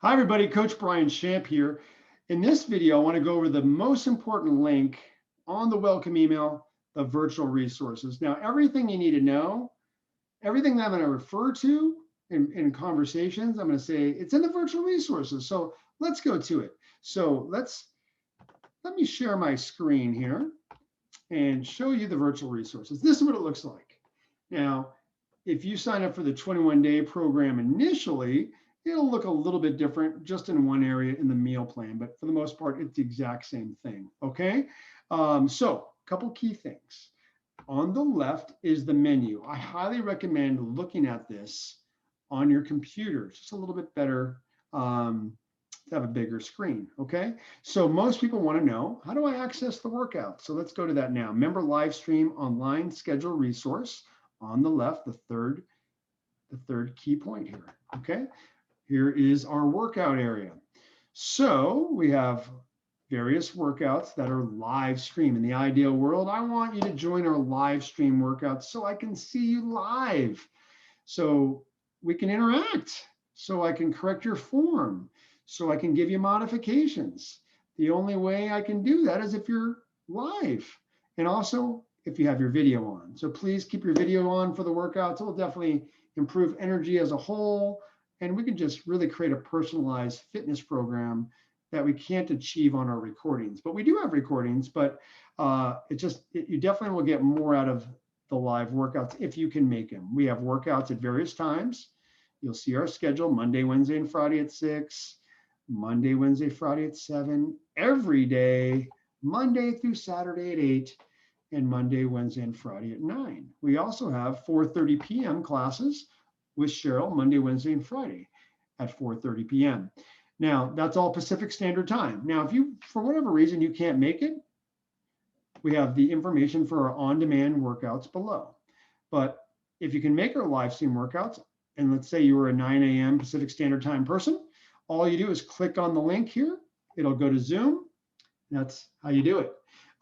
Hi, everybody. Coach Brian Champ here. In this video, I want to go over the most important link on the welcome email, the virtual resources. Now, everything you need to know, everything that I'm going to refer to in conversations, I'm going to say it's in the virtual resources. So let's go to it. So let me share my screen here and show you the virtual resources. This is what it looks like. Now, if you sign up for the 21-day program initially, it'll look a little bit different just in one area in the meal plan, but for the most part, it's the exact same thing, okay? So a couple key things. On the left is the menu. I highly recommend looking at this on your computer. It's just a little bit better to have a bigger screen, okay? So most people want to know, how do I access the workout? So let's go to that now. Member live stream online schedule resource on the left, the third key point here, okay? Here is our workout area. So we have various workouts that are live stream. In the ideal world, I want you to join our live stream workouts so I can see you live, so we can interact, so I can correct your form, so I can give you modifications. The only way I can do that is if you're live, and also if you have your video on. So please keep your video on for the workouts. It will definitely improve energy as a whole, and we can just really create a personalized fitness program that we can't achieve on our recordings. But we do have recordings, but you definitely will get more out of the live workouts if you can make them. We have workouts at various times. You'll see our schedule: Monday, Wednesday, and Friday at 6, Monday, Wednesday, Friday at 7, every day, Monday through Saturday at 8, and Monday, Wednesday, and Friday at 9. We also have 4:30 p.m. classes with Cheryl, Monday, Wednesday, and Friday at 4:30 p.m. Now, that's all Pacific Standard Time. Now, if you, for whatever reason, you can't make it, we have the information for our on-demand workouts below. But if you can make our live stream workouts, and let's say you were a 9 a.m. Pacific Standard Time person, all you do is click on the link here. It'll go to Zoom. That's how you do it.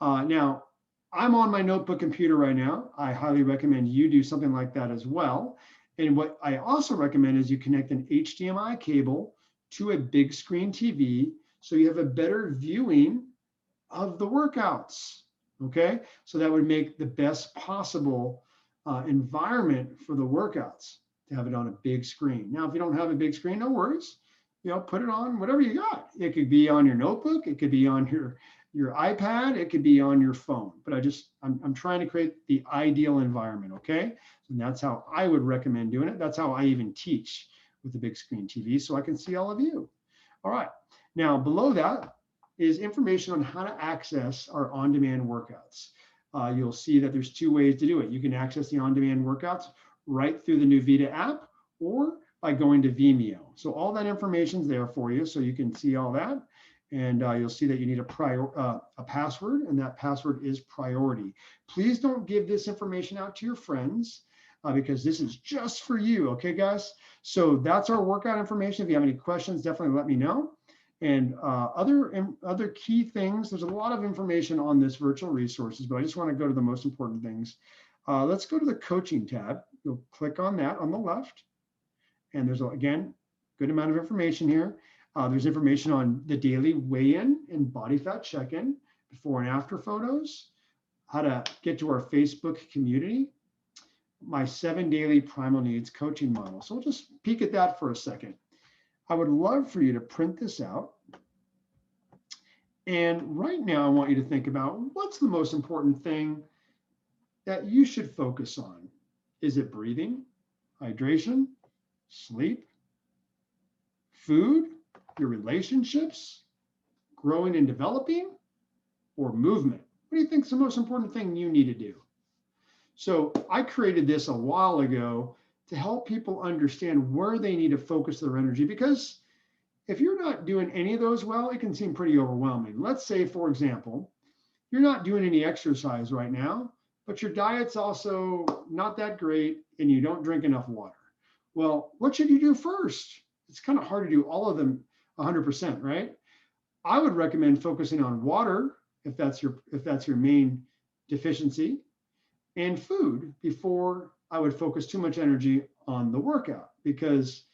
Now, I'm on my notebook computer right now. I highly recommend you do something like that as well. And what I also recommend is you connect an HDMI cable to a big screen TV so you have a better viewing of the workouts, okay? So that would make the best possible environment for the workouts, to have it on a big screen. Now, if you don't have a big screen, no worries. Put it on whatever you got. It could be on your notebook, it could be on your iPad, it could be on your phone. But I'm trying to create the ideal environment, okay? And that's how I would recommend doing it. That's how I even teach, with the big screen TV, so I can see all of you. All right, now below that is information on how to access our on-demand workouts. You'll see that there's two ways to do it. You can access the on-demand workouts right through the Nuvita app, or by going to Vimeo. So all that information is there for you, so you can see all that. And you'll see that you need a password, and that password is priority. Please don't give this information out to your friends, because this is just for you, okay, guys? So that's our workout information. If you have any questions, definitely let me know. And other key things, there's a lot of information on this virtual resources, but I just want to go to the most important things. Let's go to the coaching tab. You'll click on that on the left. And there's, again, good amount of information here. There's information on the daily weigh-in and body fat check-in, before and after photos, how to get to our Facebook community, my 7 daily Primal Needs coaching model. So we'll just peek at that for a second. I would love for you to print this out. And right now, I want you to think about, what's the most important thing that you should focus on? Is it breathing, hydration, sleep, food, your relationships, growing and developing, or movement? What do you think is the most important thing you need to do? So I created this a while ago to help people understand where they need to focus their energy, because if you're not doing any of those well, it can seem pretty overwhelming. Let's say, for example, you're not doing any exercise right now, but your diet's also not that great and you don't drink enough water. Well, what should you do first? It's kind of hard to do all of them 100%, right? I would recommend focusing on water if that's your main deficiency, and food, before I would focus too much energy on the workout, because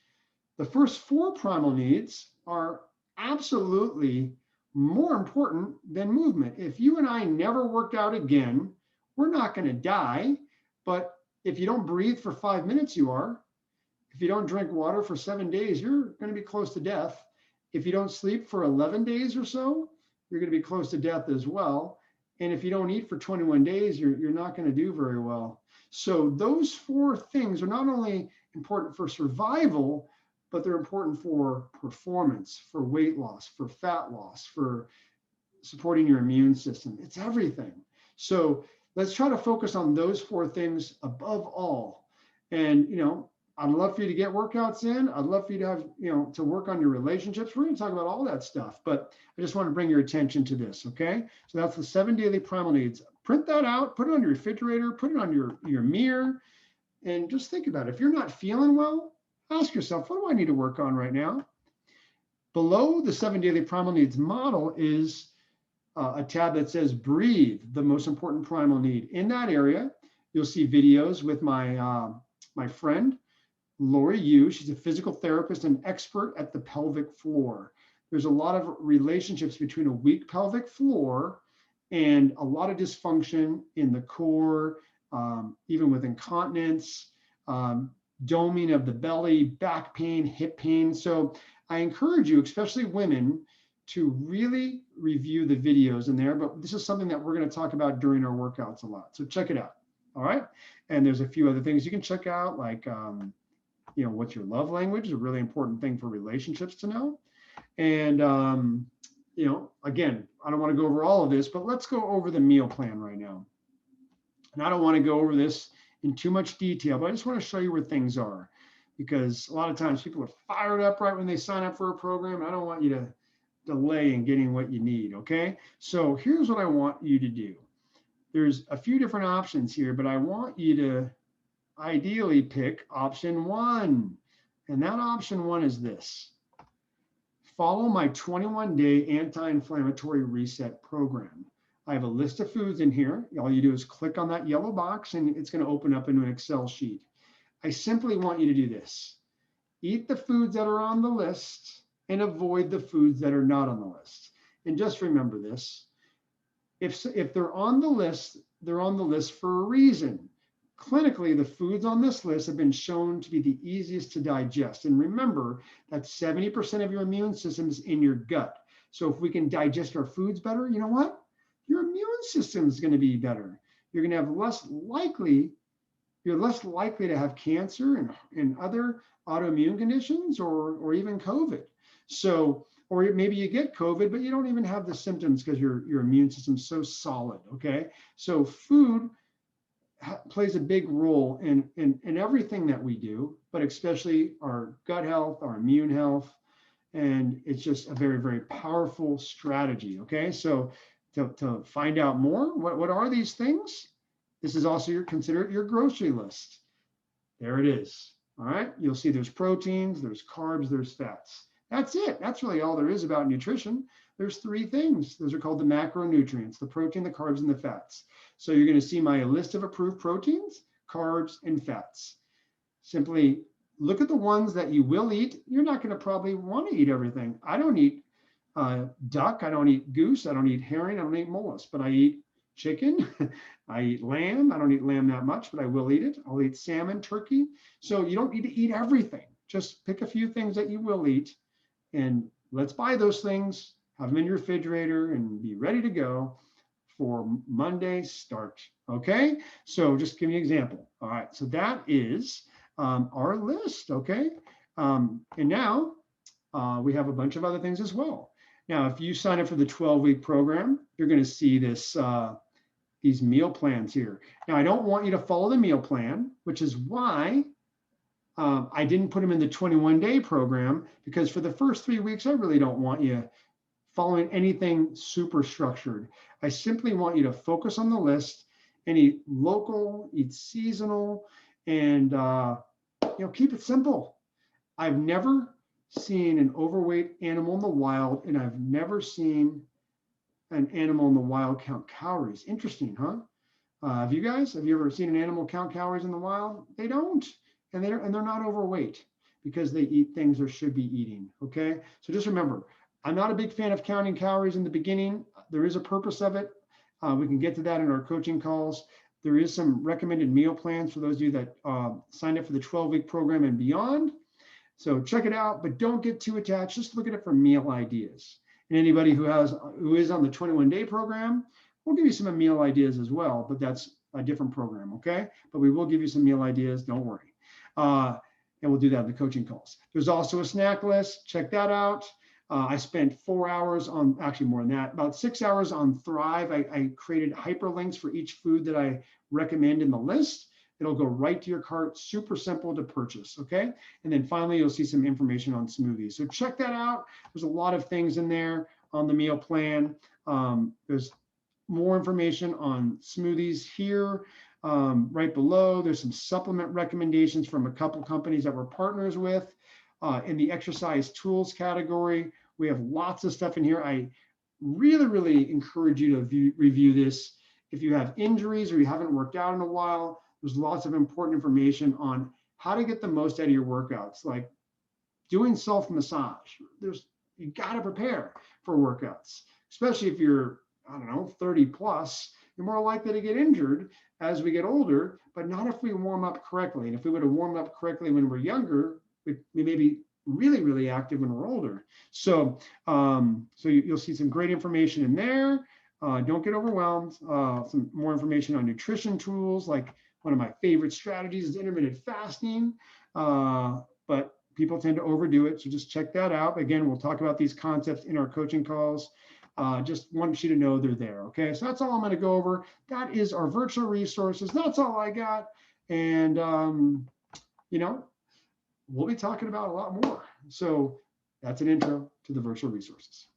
The first 4 primal needs are absolutely more important than movement. If you and I never worked out again, we're not going to die. But if you don't breathe for 5 minutes, you are. If you don't drink water for 7 days, you're going to be close to death. If you don't sleep for 11 days or so, you're going to be close to death as well. And if you don't eat for 21 days, you're not going to do very well. So those 4 things are not only important for survival, but they're important for performance, for weight loss, for fat loss, for supporting your immune system. It's everything. So let's try to focus on those 4 things above all. And, I'd love for you to get workouts in. I'd love for you to have, to work on your relationships. We're going to talk about all that stuff, but I just want to bring your attention to this, okay? So that's the 7 daily primal needs. Print that out, put it on your refrigerator, put it on your mirror, and just think about it. If you're not feeling well, ask yourself, what do I need to work on right now? Below the 7 daily primal needs model is a tab that says breathe, the most important primal need. In that area, you'll see videos with my friend, Lori Yu. She's a physical therapist and expert at the pelvic floor. There's a lot of relationships between a weak pelvic floor and a lot of dysfunction in the core, even with incontinence, doming of the belly, back pain, hip pain. So I encourage you, especially women, to really review the videos in there, but this is something that we're going to talk about during our workouts a lot. So check it out. All right. And there's a few other things you can check out, like, what's your love language is a really important thing for relationships to know. And, again, I don't want to go over all of this, but let's go over the meal plan right now. And I don't want to go over this in too much detail, but I just want to show you where things are, because a lot of times people are fired up right when they sign up for a program. And I don't want you to delay in getting what you need. Okay. So here's what I want you to do. There's a few different options here, but I want you to ideally pick option 1. And that option 1 is this. Follow my 21-day anti-inflammatory reset program. I have a list of foods in here. All you do is click on that yellow box and it's going to open up into an Excel sheet. I simply want you to do this. Eat the foods that are on the list and avoid the foods that are not on the list. And just remember this. If they're on the list, they're on the list for a reason. Clinically, the foods on this list have been shown to be the easiest to digest. And remember that 70% of your immune system is in your gut. So if we can digest our foods better, you know what? Your immune system is going to be better. You're going to have you're less likely to have cancer and other autoimmune conditions or even COVID. So, or maybe you get COVID, but you don't even have the symptoms because your immune system's so solid, okay? So food plays a big role in everything that we do, but especially our gut health, our immune health, and it's just a very, very powerful strategy, okay? So to find out more, what are these things? This is also consider your grocery list. There it is, all right? You'll see there's proteins, there's carbs, there's fats. That's it. That's really all there is about nutrition. There's 3 things. Those are called the macronutrients, the protein, the carbs, and the fats. So you're going to see my list of approved proteins, carbs, and fats. Simply look at the ones that you will eat. You're not going to probably want to eat everything. I don't eat duck. I don't eat goose. I don't eat herring. I don't eat mollusk, but I eat chicken. I eat lamb. I don't eat lamb that much, but I will eat it. I'll eat salmon, turkey. So you don't need to eat everything. Just pick a few things that you will eat, and let's buy those things, have them in your refrigerator, and be ready to go for Monday start. Okay, so just give me an example. All right, so that is our list. Okay, and now we have a bunch of other things as well. Now, if you sign up for the 12-week program, you're going to see these meal plans here. Now, I don't want you to follow the meal plan, which is why I didn't put them in the 21-day program, because for the first 3 weeks, I really don't want you following anything super structured. I simply want you to focus on the list and eat local, eat seasonal, and keep it simple. I've never seen an overweight animal in the wild, and I've never seen an animal in the wild count calories. Interesting, huh? Have you ever seen an animal count calories in the wild? They don't. And they're not overweight, because they eat things they should be eating. Okay, so just remember, I'm not a big fan of counting calories in the beginning. There is a purpose of it. We can get to that in our coaching calls. There is some recommended meal plans for those of you that signed up for the 12-week program and beyond. So check it out, but don't get too attached. Just look at it for meal ideas. And anybody who is on the 21-day program, we'll give you some meal ideas as well, but that's a different program, okay? But we will give you some meal ideas, don't worry. And we'll do that in the coaching calls. There's also a snack list. Check that out. I spent 4 hours on, actually more than that, about 6 hours on Thrive. I created hyperlinks for each food that I recommend in the list. It'll go right to your cart, super simple to purchase, okay? And then finally, you'll see some information on smoothies. So check that out. There's a lot of things in there on the meal plan. There's more information on smoothies here. Right below, there's some supplement recommendations from a couple companies that we're partners with. In the exercise tools category, we have lots of stuff in here. I really, really encourage you to review this. If you have injuries or you haven't worked out in a while, there's lots of important information on how to get the most out of your workouts, like doing self-massage. You gotta prepare for workouts, especially if you're, I don't know, 30 plus. You're more likely to get injured as we get older, but not if we warm up correctly. And if we would have warmed up correctly when we're younger, we may be really, really active when we're older. So, you'll see some great information in there. Don't get overwhelmed. Some more information on nutrition tools, like one of my favorite strategies is intermittent fasting, but people tend to overdo it. So just check that out. Again, we'll talk about these concepts in our coaching calls. Just want you to know they're there. Okay, so that's all I'm going to go over. That is our virtual resources. That's all I got. And, we'll be talking about a lot more. So that's an intro to the virtual resources.